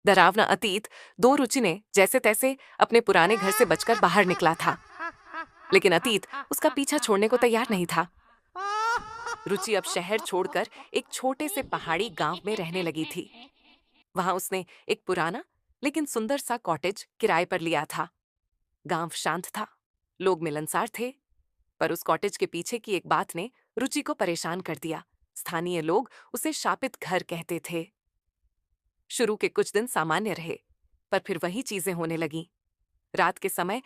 डरावना अतीत दो रुचि ने जैसे तैसे अपने पुराने घर से बचकर बाहर निकला था, लेकिन अतीत उसका पीछा छोड़ने को तैयार नहीं था। रुचि अब शहर छोड़कर एक छोटे से पहाड़ी गांव में रहने लगी थी। वहां उसने एक पुराना लेकिन सुंदर सा कॉटेज किराए पर लिया था। गांव शांत था, लोग मिलनसार थे, पर उस कॉटेज के पीछे की एक बात ने रुचि को परेशान कर दिया। स्थानीय लोग उसे शापित घर कहते थे। शुरू के कुछ दिन सामान्य रहे, पर फिर वही चीजें होने लगीं। रात के समय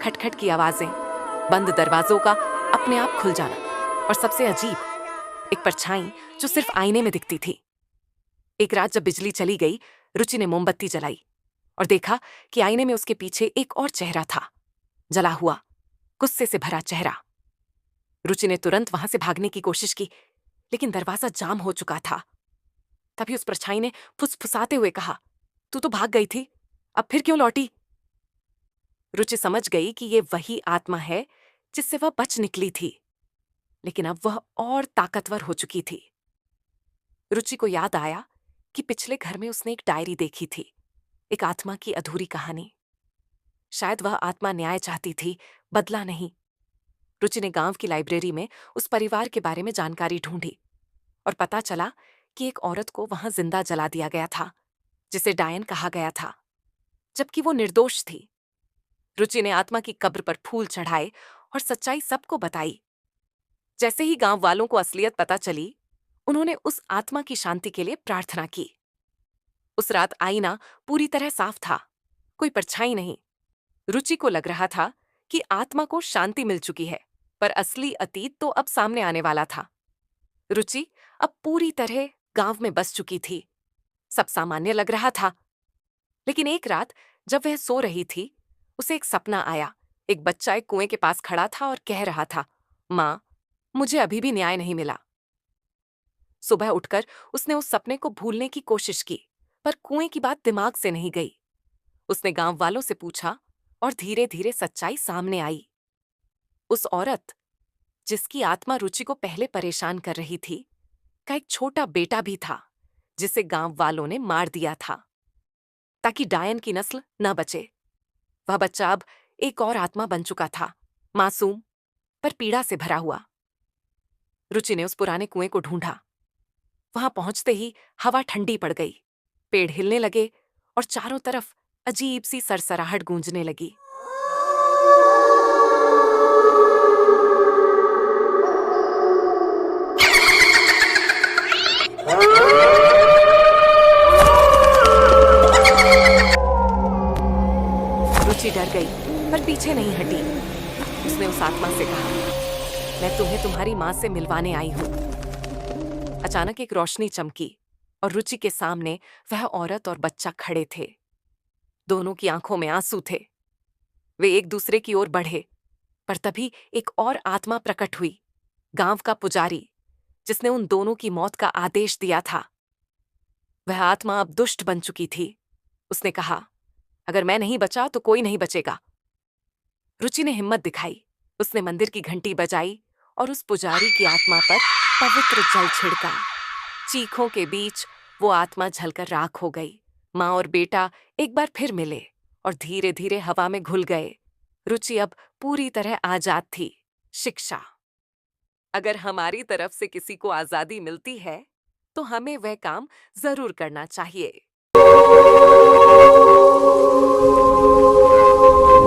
खटखट की आवाजें, बंद दरवाजों का अपने आप खुल जाना, और सबसे अजीब, एक परछाई जो सिर्फ आईने में दिखती थी। एक रात जब बिजली चली गई, रुचि ने मोमबत्ती जलाई और देखा कि आईने में उसके पीछे एक और चेहरा था, जला हुआ, गुस्से से भरा चेहरा। रुचि ने तुरंत वहां से भागने की कोशिश की, लेकिन दरवाजा जाम हो चुका था। तभी उस परछाई ने फुसफुसाते हुए कहा, तू तो भाग गई थी, अब फिर क्यों लौटी? रुचि समझ गई कि ये वही आत्मा है जिससे वह बच निकली थी, लेकिन अब वह और ताकतवर हो चुकी थी। रुचि को याद आया कि पिछले घर में उसने एक डायरी देखी थी, एक आत्मा की अधूरी कहानी। शायद वह आत्मा न्याय चाहती थी, बदला नहीं। रुचि ने गांव की लाइब्रेरी में उस परिवार के बारे में जानकारी ढूंढी और पता चला कि एक औरत को वहां जिंदा जला दिया गया था, जिसे डायन कहा गया था, जबकि वो निर्दोष थी। रुचि ने आत्मा की कब्र पर फूल चढ़ाए और सच्चाई सबको बताई। जैसे ही गांव वालों को असलियत पता चली, उन्होंने उस आत्मा की शांति के लिए प्रार्थना की। उस रात आईना पूरी तरह साफ था, कोई परछाई नहीं। रुचि को लग रहा था कि आत्मा को शांति मिल चुकी है, पर असली अतीत तो अब सामने आने वाला था। रुचि अब पूरी तरह गांव में बस चुकी थी। सब सामान्य लग रहा था, लेकिन एक रात जब वह सो रही थी, उसे एक सपना आया। एक बच्चा एक कुएं के पास खड़ा था और कह रहा था, माँ, मुझे अभी भी न्याय नहीं मिला। सुबह उठकर उसने उस सपने को भूलने की कोशिश की, पर कुएं की बात दिमाग से नहीं गई। उसने गांव वालों से पूछा और धीरे धीरे सच्चाई सामने आई। उस औरत जिसकी आत्मा रुचि को पहले परेशान कर रही थी, का एक छोटा बेटा भी था, जिसे गांव वालों ने मार दिया था ताकि डायन की नस्ल न बचे। वह बच्चा अब एक और आत्मा बन चुका था, मासूम पर पीड़ा से भरा हुआ। रुचि ने उस पुराने कुएं को ढूंढा। वहां पहुंचते ही हवा ठंडी पड़ गई, पेड़ हिलने लगे और चारों तरफ अजीब सी सरसराहट गूंजने लगी। रुचि डर गई, पर पीछे नहीं हटी। उसने उस आत्मा से कहा, मैं तुम्हें तुम्हारी मां से मिलवाने आई हूं। अचानक एक रोशनी चमकी और रुचि के सामने वह औरत और बच्चा खड़े थे। दोनों की आंखों में आंसू थे। वे एक दूसरे की ओर बढ़े, पर तभी एक और आत्मा प्रकट हुई, गांव का पुजारी, जिसने उन दोनों की मौत का आदेश दिया था। वह आत्मा अब दुष्ट बन चुकी थी। उसने कहा, अगर मैं नहीं बचा तो कोई नहीं बचेगा। रुचि ने हिम्मत दिखाई। उसने मंदिर की घंटी बजाई और उस पुजारी की आत्मा पर पवित्र जल छिड़का। चीखों के बीच वो आत्मा जलकर राख हो गई। माँ और बेटा एक बार फिर मिले और धीरे धीरे हवा में घुल गए। रुचि अब पूरी तरह आजाद थी। शिक्षा, अगर हमारी तरफ से किसी को आजादी मिलती है, तो हमें वह काम जरूर करना चाहिए।